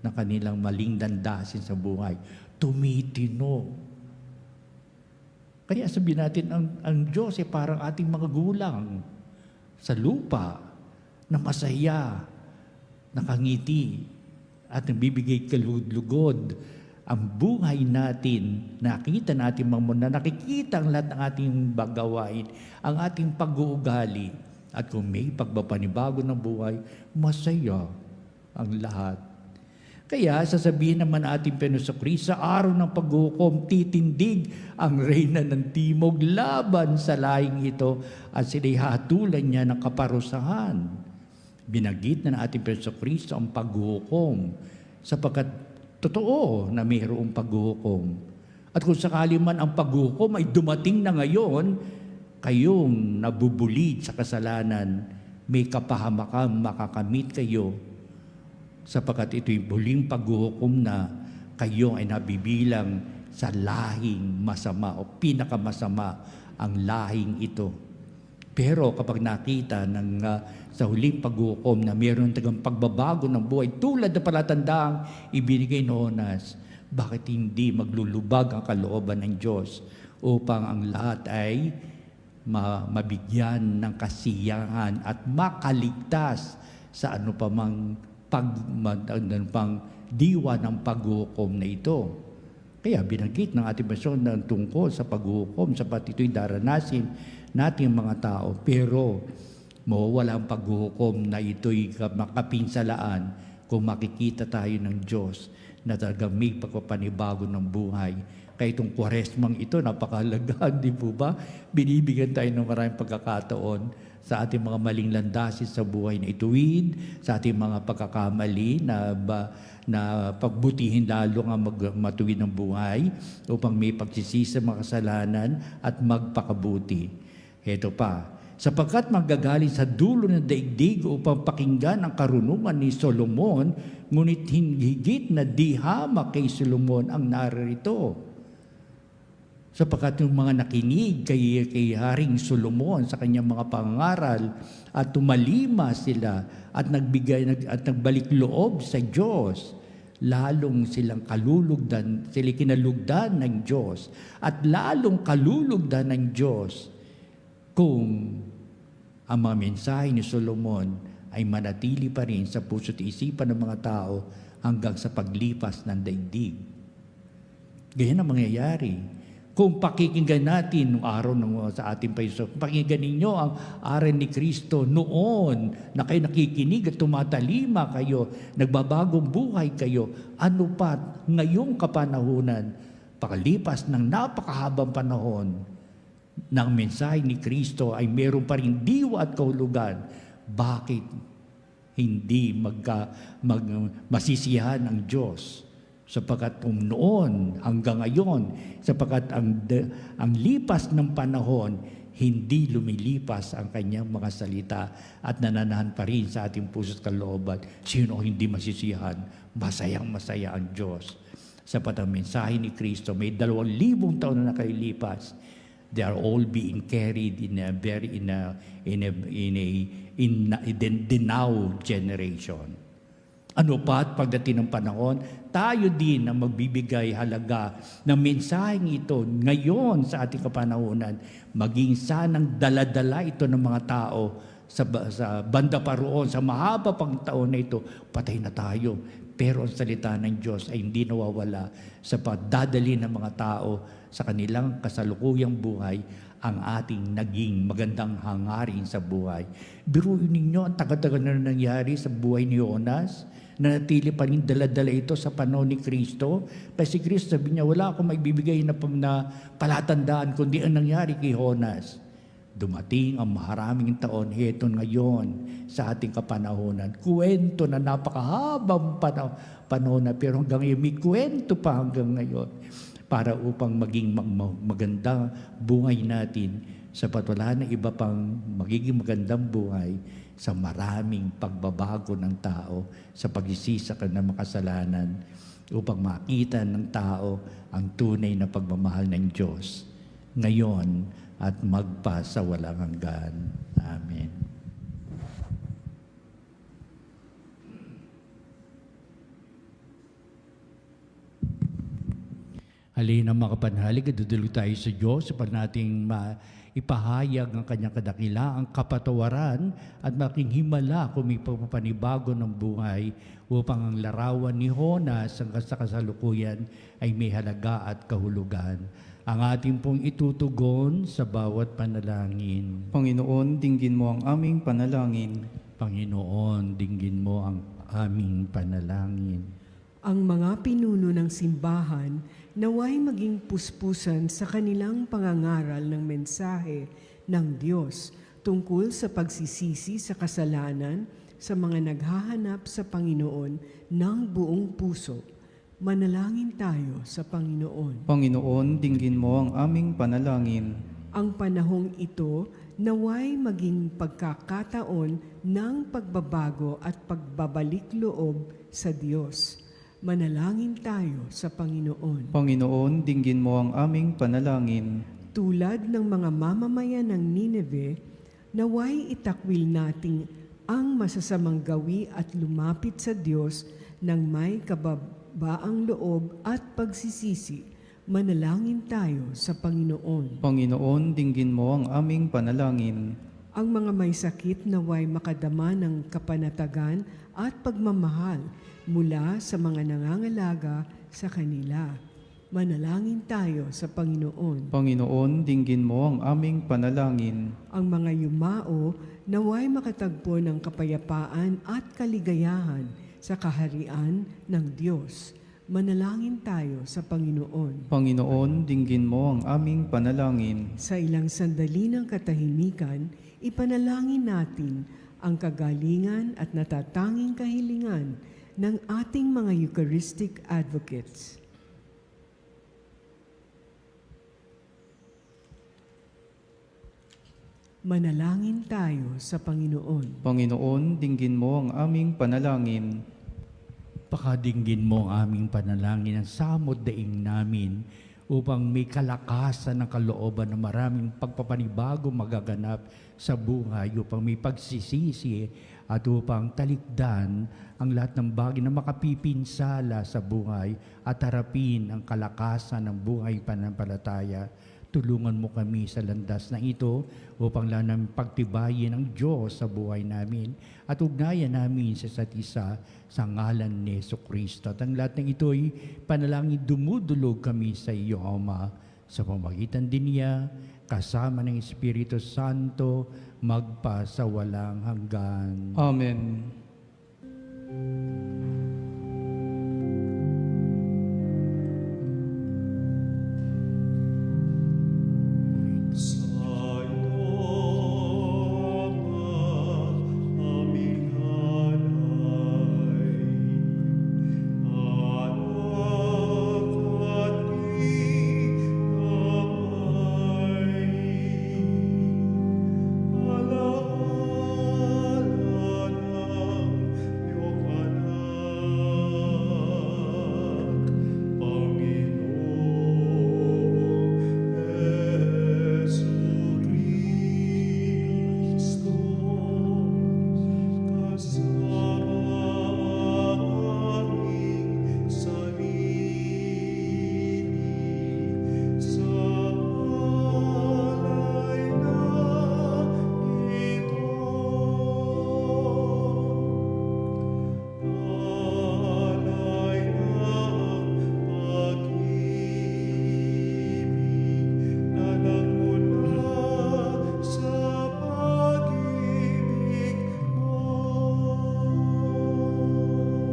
ng kanilang maling dandasin sa buhay. Tumitino. Kaya sabihin natin, ang Diyos ay parang ating mga gulang sa lupa na masaya, nakangiti, at nagbibigay kalugod-lugod. Ang buhay natin, nakita natin na nakikita ang lahat ng ating bagawain, ang ating pag-uugali, At kung may pagpapanibago ng buhay, masaya ang lahat. Kaya sasabihin naman ating Panginoon sa araw ng paghukom, titindig ang reyna ng timog laban sa lahing ito at sila'y hatulan niya ng kaparusahan. Binanggit na ng ating Panginoon ang paghukom sapagkat totoo na mayroong paghukom. At kung sakali man ang paghukom ay dumating na ngayon, kayong nabubulid sa kasalanan, may kapahamakan makakamit kayo sapagkat ito'y huling paghuhukom na kayo ay nabibilang sa lahing masama o pinakamasama ang lahing ito. Pero kapag nakita sa huling paghuhukom na mayroon tagang pagbabago ng buhay tulad na palatandaang ibinigay ni Jonas, bakit hindi maglulubag ang kalooban ng Diyos upang ang lahat ay mabigyan ng kasiyahan at makaligtas sa ano pa mang pang diwa ng paghukom na ito. Kaya binanggit ng ating Panginoon na tungkol sa paghukom, sapat ito'y daranasin nating mga tao. Pero mawawala ang paghukom na ito'y makapinsalaan kung makikita tayo ng Diyos na talagang may pagpapanibago ng buhay. Kaya itong Kwaresmang ito, napakahalaga, di po ba? Binibigyan tayo ng maraming pagkakataon sa ating mga maling landasin sa buhay na ituwid, sa ating mga pagkakamali na pagbutihin lalo nga matuwid ng buhay upang may pagsisisi sa mga kasalanan at magpakabuti. Heto pa, sapagkat manggagaling sa dulo ng daigdig upang pakinggan ang karunungan ni Solomon, ngunit higit na di hamak kay Solomon ang naririto. Sapagkat yung mga nakinig kay Haring Solomon sa kanyang mga pangaral at tumalima sila at nagbalik loob sa Diyos, lalong silang sila kinalugdan ng Diyos at lalong kalulugdan ng Diyos kung ang mga mensahe ni Solomon ay manatili pa rin sa puso't isipan ng mga tao hanggang sa paglipas ng daigdig. Ganyan ang mangyayari. Kung pakikinggan natin nung araw sa ating Panginoon, pakinggan ninyo ang aral ni Kristo noon na kayo nakikinig at tumatalima kayo, nagbabagong buhay kayo, ano pa ngayong kapanahunan, pakalipas ng napakahabang panahon, ng mensahe ni Kristo ay meron pa rin diwa at kahulugan. Bakit hindi masisiyahan ang Diyos? Sapagkat noon hanggang ngayon, sapagkat ang lipas ng panahon, hindi lumilipas ang kanyang mga salita at nananahan pa rin sa ating puso't kalooban. Sino hindi masisiyahan? Masayang-masaya ang Diyos. Sapagkat ang mensahe ni Kristo, may 2,000 taon na nakalilipas. They are all being carried in the now generation. Ano pa at pagdating ng panahon, tayo din ang magbibigay halaga ng mensaheng ito ngayon sa ating kapanahunan, maging sanang daladala ito ng mga tao sa banda pa roon, sa mahaba pang taon na ito, patay na tayo. Pero ang salita ng Diyos ay hindi nawawala sa pagdadali ng mga tao sa kanilang kasalukuyang buhay ang ating naging magandang hangarin sa buhay. Biruin ninyo ang tagal-tagal na nangyari sa buhay ni Jonas, na natili pa rin dala-dala ito sa panahon ni Kristo. Kasi Kristo sabi niya, wala akong maibibigay na palatandaan kundi ang nangyari kay Jonas. Dumating ang maraming taon, heto ngayon sa ating kapanahonan. Kwento na napakahabang panahon na, pero hanggang ngayon may kwento pa hanggang ngayon para upang maging magandang buhay natin sapat wala na iba pang magiging magandang buhay sa maraming pagbabago ng tao sa pagsisisa ng mga kasalanan upang makita ng tao ang tunay na pagmamahal ng Diyos ngayon at magpa sa walang hanggan. Amen. Halina mga kapanhalig, dudulog tayo sa Diyos sa nating ipahayag ang kanyang kadakilaang kapatawaran at making himala kung may pagpapanibago ng buhay upang ang larawan ni Jonas sa kasalukuyan ay may halaga at kahulugan. ang ating pong itutugon sa bawat panalangin. Panginoon, dinggin mo ang aming panalangin. Panginoon, dinggin mo ang aming panalangin. Ang mga pinuno ng simbahan naway maging puspusan sa kanilang pangangaral ng mensahe ng Diyos tungkol sa pagsisisi sa kasalanan sa mga naghahanap sa Panginoon ng buong puso. Manalangin tayo sa Panginoon. Panginoon, dinggin mo ang aming panalangin. Ang panahong ito naway maging pagkakataon ng pagbabago at pagbabalik loob sa Diyos. Manalangin tayo sa Panginoon. Panginoon, dinggin mo ang aming panalangin. Tulad ng mga mamamayan ng Nineveh, naway itakwil nating ang masasamang gawi at lumapit sa Diyos ng may kababaang loob at pagsisisi. Manalangin tayo sa Panginoon. Panginoon, dinggin mo ang aming panalangin. Ang mga may sakit naway makadama ng kapanatagan at pagmamahal mula sa mga nangangalaga sa kanila. Manalangin tayo sa Panginoon. Panginoon, dinggin mo ang aming panalangin. Ang mga yumao naway makatagpo ng kapayapaan at kaligayahan sa kaharian ng Diyos. Manalangin tayo sa Panginoon. Panginoon, dinggin mo ang aming panalangin. Sa ilang sandali ng katahimikan, ipanalangin natin ang kagalingan at natatanging kahilingan ng ating mga Eucharistic advocates. Manalangin tayo sa Panginoon. Panginoon, dinggin mo ang aming panalangin. Pakadinggin mo ang aming panalangin ang samod daing namin upang may kalakasan ng kalooban na maraming pagpapanibago magaganap sa buhay, upang may pagsisisi at upang talikdan ang lahat ng bagay na makapipinsala sa buhay at harapin ang kalakasan ng buhay pananampalataya. Tulungan mo kami sa landas na ito upang lang namin pagtibayin ang Diyos sa buhay namin at ugnayan namin sa isa't isa sa ngalan ni Jesucristo. At ang lahat ng ito'y panalangin dumudulog kami sa iyo, Ama, sa pamagitan din niya, kasama ng Espiritu Santo, magpa sa walang hanggan. Amen.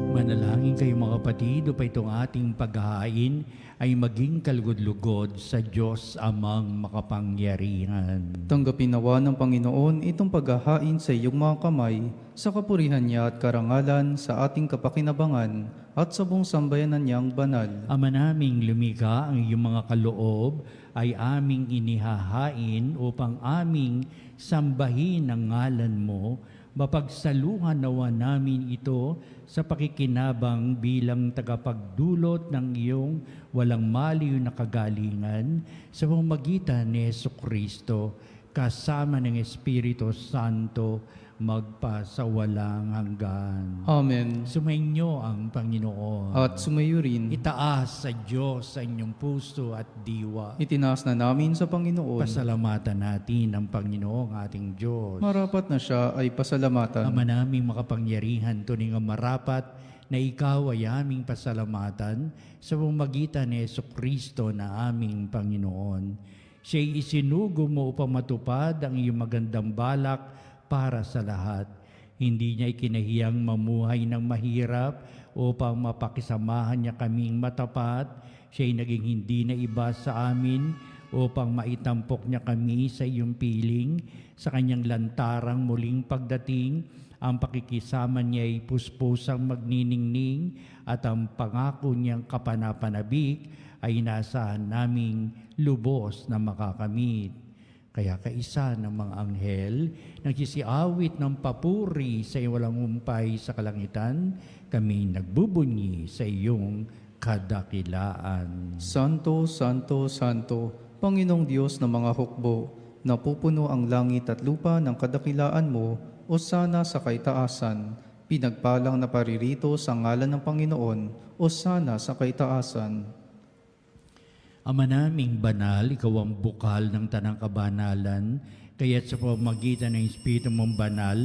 Manalangin kayo mga kapatid, upang itong ating paghahain ay maging kalugod-lugod sa Diyos amang makapangyarihan. Tanggapin nawa ng Panginoon itong paghahain sa iyong mga kamay, sa kapurihan niya at karangalan sa ating kapakinabangan at sa buong sambayanan niyang banal. Ama naming lumikha, ang iyong mga kaloob ay aming inihahain upang aming sambahin ang ngalan mo. Mapagsaluhan nawa namin ito sa pakikinabang bilang tagapagdulot ng iyong walang maliw na kagalingan sa pamamagitan ni Jesucristo, kasama ng Espiritu Santo, magpa sa walang hanggan. Amen. Sumainyo ang Panginoon. At sumayo rin, Itaas sa Diyos sa inyong puso at diwa. itinaas na namin sa Panginoon. Pasalamatan natin ang Panginoong ating Diyos. Marapat na siya ay pasalamatan. Ama naming makapangyarihan, tuning ang marapat na ikaw ay aming pasalamatan sa pamamagitan ni Jesucristo na aming Panginoon. Siya'y isinugo mo upang matupad ang iyong magandang balak para sa lahat. Hindi niya ikinahiyang mamuhay ng mahirap upang mapakisamahan niya kaming matapat. Siya'y naging hindi na iba sa amin upang maitampok niya kami sa iyong piling. Sa kanyang lantarang muling pagdating, ang pakikisama niya ay puspusang magniningning at ang pangako niyang kapanapanabik ay inaasahan naming lubos na makakamit. Kaya kaisa ng mga anghel, nagsisiawit ng papuri sa iyong walang humpay sa kalangitan, kami nagbubunyi sa iyong kadakilaan. Santo, Santo, Santo, Panginoong Diyos ng mga hukbo, napupuno ang langit at lupa ng kadakilaan mo, o sana sa kaitaasan. Pinagpalang na paririto sa ngalan ng Panginoon, o sana sa kaitaasan. Ama naming banal, ikaw ang bukal ng tanang kabanalan, kaya't sa pamamagitan ng Espiritu mong banal,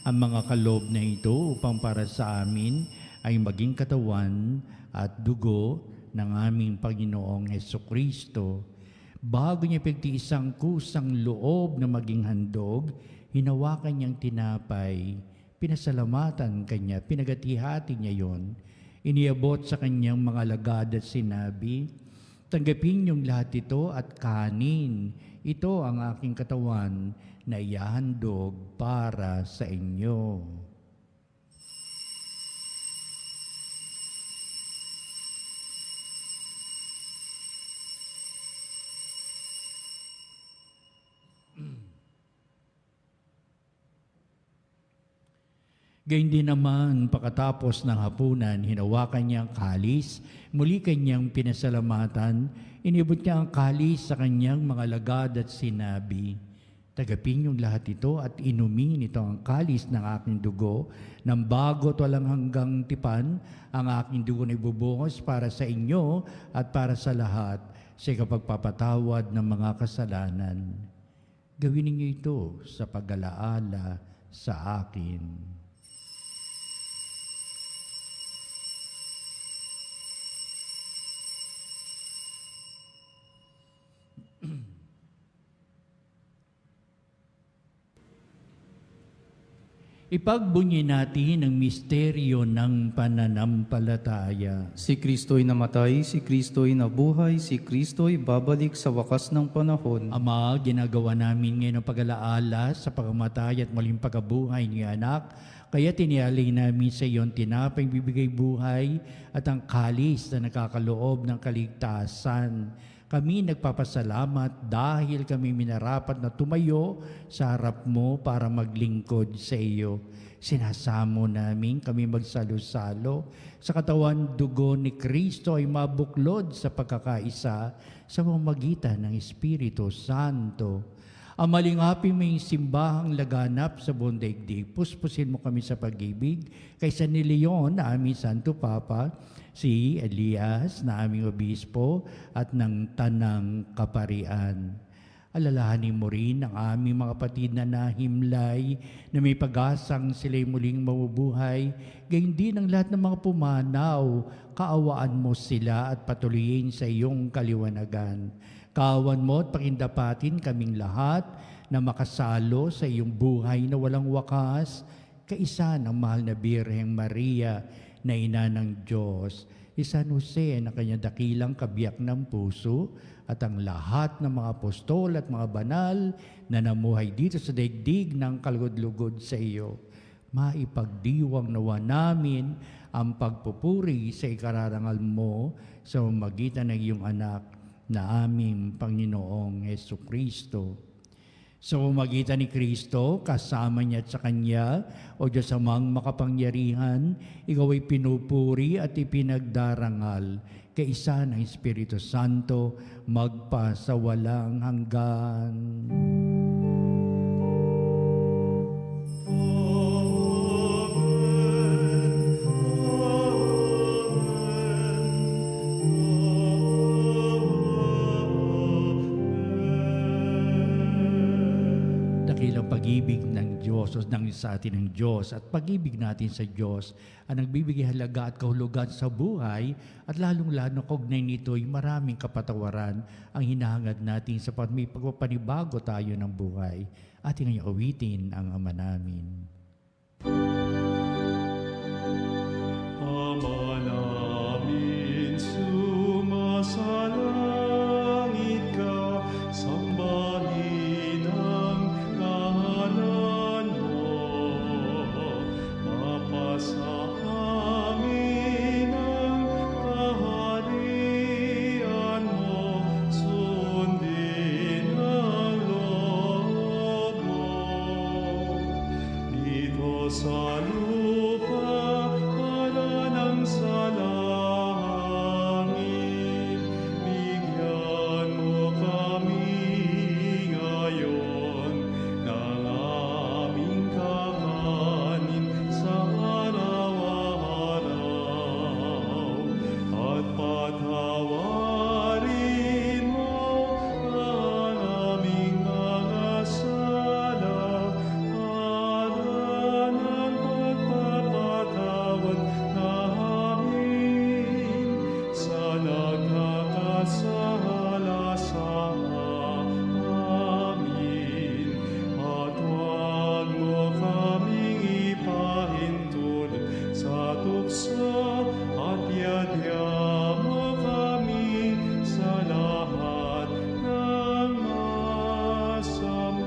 ang mga kaloob na ito upang para sa amin ay maging katawan at dugo ng aming Panginoong Hesukristo. Bago niya pagtiisang kusang loob na maging handog, hinawakan niyang tinapay, pinasalamatan kanya, pinagati-hati niya yon, iniabot sa kanyang mga alagad at sinabi, tanggapin niyong lahat ito at kanin. Ito ang aking katawan na ihahandog para sa inyo. Gayun din naman, pagkatapos ng hapunan, hinawakan niya ang kalis, muli kanyang pinasalamatan, inibot niya ang kalis sa kanyang mga alagad at sinabi, tagapin niyong lahat ito at inumin ito ang kalis ng aking dugo, ng bago at walang hanggang tipan, ang aking dugo na ibubungos para sa inyo at para sa lahat, sa ikapagpapatawad ng mga kasalanan. Gawin ninyo ito sa pag-alaala sa akin. Ipagbunyi natin ang misteryo ng pananampalataya. Si Kristo'y namatay, si Kristo'y nabuhay, si Kristo'y babalik sa wakas ng panahon. Ama, ginagawa namin ngayon ang pag-alaala sa pagkamatay at muling pagkabuhay ni anak, kaya tinialay namin sa iyon tinapay bibigay buhay at ang kalis na nakakaloob ng kaligtasan. Kami nagpapasalamat dahil kami minarapat na tumayo sa harap mo para maglingkod sa iyo. Sinasamo namin kami magsalo-salo sa katawan dugo ni Kristo ay mabuklod sa pagkakaisa sa pamamagitan ng Espiritu Santo. Ang malingapin may simbahang laganap sa buong daigdig. Puspusin mo kami sa pag-ibig kaysa ni Leon na aming Santo Papa, si Elias na aming obispo at ng tanang kaparian. Alalahanin mo rin ang aming mga kapatid na nahimlay na may pag-asang sila'y muling mabubuhay, gayon din ang lahat ng mga pumanaw. Kaawaan mo sila at patuloyin sa iyong kaliwanagan. Kaawan mo at pakindapatin kaming lahat na makasalo sa iyong buhay na walang wakas, kaisa ng mahal na Birheng Maria na ina ng Diyos, San Jose na kanyang dakilang kabiyak ng puso, at ang lahat ng mga apostol at mga banal na namuhay dito sa daigdig ng kalugod-lugod sa iyo. Maipagdiwang nawa namin ang pagpupuri sa ikararangal mo sa magitan ng iyong anak na aming Panginoong Hesukristo. Sa pamamagitan ni Kristo, kasama niya at sa Kanya, o Diyos amang makapangyarihan, ikaw ay pinupuri at ipinagdarangal, kaisa ng Espiritu Santo, magpa sa walang hanggan. Dakilang pag-ibig ng Diyos o ng sa atin ng Diyos at pag-ibig natin sa Diyos ang nagbibigay halaga at kahulugan sa buhay at lalong-lalo kaugnay nito ay maraming kapatawaran ang hinahangad natin sa may pagpapanibago tayo ng buhay. Ating ngayong awitin ang Ama namin. Ama namin, sumasalangit ka, sambahin ang ngalan mo. Mapasa amin ang kaharian mo, sundin ang loob mo. Dito sa lupa, para ng sa langit, bigyan mo kami ngayon ng aming kakanin sa araw-araw, at patawarin mo ang aming mga sala, para ng pagpapatawad namin sa nagkakasala sa amin. At huwag mo kaming ipahintulot sa tukso, at yadya mo kami sa lahat ng masama.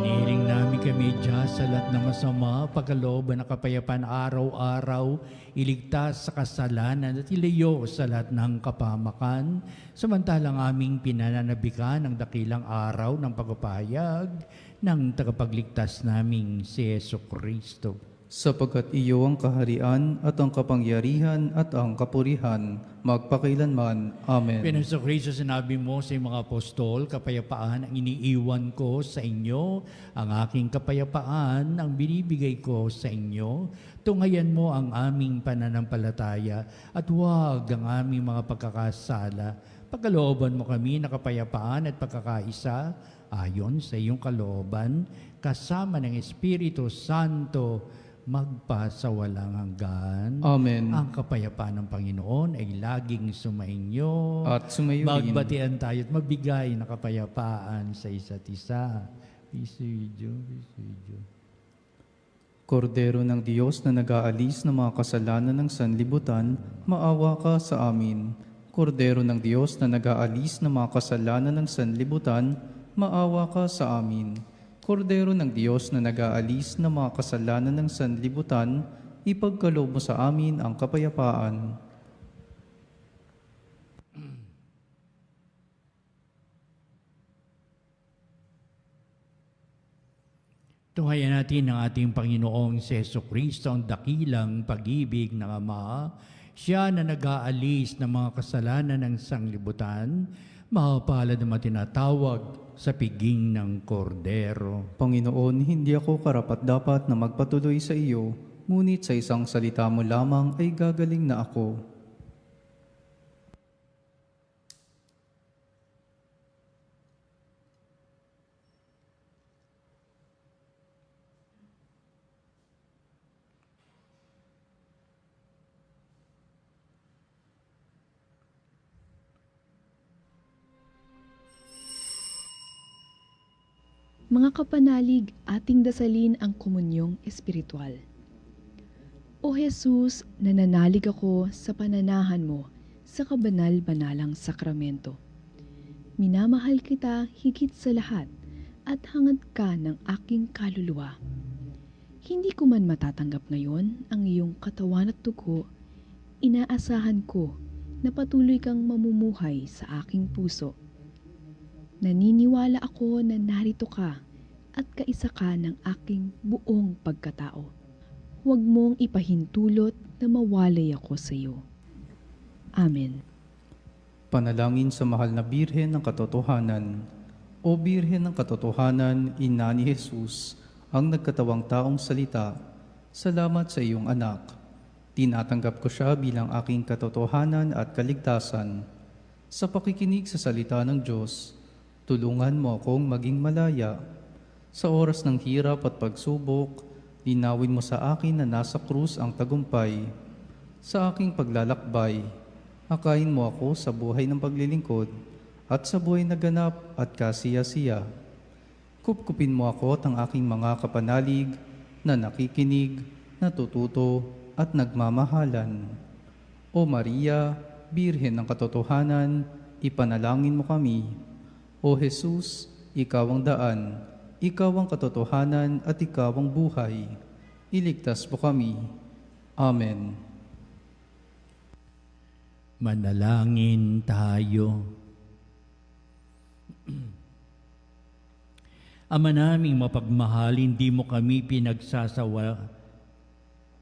Inihiling namin kami Diyos sa lahat ng masama, pagkalooban ng kapayapaan araw-araw, iligtas sa kasalanan at ilayo sa lahat ng kapahamakan, samantalang aming pinananabikan ang dakilang araw ng pagpapahayag ng tagapagligtas naming si Jesucristo. Sapagkat iyo ang kaharian at ang kapangyarihan at ang kapurihan, magpakailanman. Amen. Pinaso Kristo, sinabi mo sa iyong mga apostol, kapayapaan ang iniiwan ko sa inyo, ang aking kapayapaan ang binibigay ko sa inyo. Tunghayan mo ang aming pananampalataya at huwag ang aming mga pagkakasala. Pagkalooban mo kami na kapayapaan at pagkakaisa ayon sa iyong kalooban, kasama ng Espiritu Santo, magpasawalang hanggan. Amen. Ang kapayapaan ng Panginoon ay laging sumainyo. At sumayo rin. Magbatian tayo at mabigay na kapayapaan sa isa't isa. Bisuyo. Kordero ng Diyos na nag-aalis ng mga kasalanan ng sanlibutan, maawa ka sa amin. Kordero ng Diyos na nag-aalis ng mga kasalanan ng sanlibutan, maawa ka sa amin. Kordero ng Diyos na nag-aalis ng mga kasalanan ng sanlibutan, ipagkaloob mo sa amin ang kapayapaan. Tunghayan natin ang ating Panginoong si Jesucristo, ang dakilang pag-ibig ng Ama. Siya na nag-aalis ng mga kasalanan ng sanglibutan, mapalad na matinatawag sa piging ng kordero. Panginoon, hindi ako karapat-dapat na magpatuloy sa iyo, ngunit sa isang salita mo lamang ay gagaling na ako. Mga kapanalig, ating dasalin ang komunyong espiritual. O Jesus, nananalig ako sa pananahan mo sa kabanal-banalang sakramento. Minamahal kita higit sa lahat at hangad ka ng aking kaluluwa. Hindi ko man matatanggap ngayon ang iyong katawan at dugo, inaasahan ko na patuloy kang mamumuhay sa aking puso. Naniniwala ako na narito ka at kaisa ka ng aking buong pagkatao. Huwag mong ipahintulot na mawalay ako sa iyo. Amen. Panalangin sa mahal na Birhen ng Katotohanan. O Birhen ng Katotohanan, Ina ni Jesus, ang nagkatawang taong salita, salamat sa iyong anak. Tinatanggap ko siya bilang aking katotohanan at kaligtasan. Sa pakikinig sa salita ng Diyos, tulungan mo akong maging malaya. Sa oras ng hirap at pagsubok, linawin mo sa akin na nasa krus ang tagumpay. Sa aking paglalakbay, akayin mo ako sa buhay ng paglilingkod at sa buhay na ganap at kasiya-siya. Kupkupin mo ako at ang aking mga kapanalig na nakikinig, natututo at nagmamahalan. O Maria, Birhen ng katotohanan, ipanalangin mo kami. O Jesus, ikaw ang daan, ikaw ang katotohanan at ikaw ang buhay. Iligtas mo kami. Amen. Manalangin tayo. Ama naming mapagmahal, hindi mo kami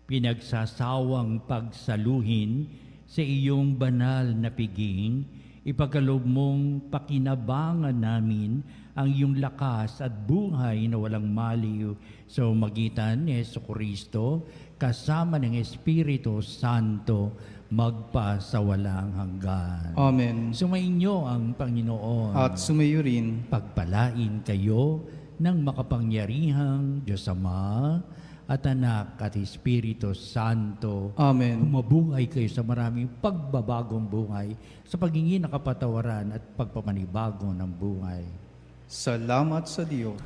pinagsasawang pagsaluhin sa iyong banal na piging. Ipagkaloob mong pakinabangan namin ang iyong lakas at buhay na walang maliw sa magitan ni Jesucristo kasama ng Espiritu Santo magpasawalang hanggan. Amen. Sumainyo ang Panginoon. At sumayo rin. Pagpalain kayo ng makapangyarihang Diyos Ama at Anak at Espiritu Santo. Amen. Mabuhay kayo sa maraming pagbabagong buhay, sa paghingi ng kapatawaran at pagpapanibago ng buhay. Salamat sa Diyos.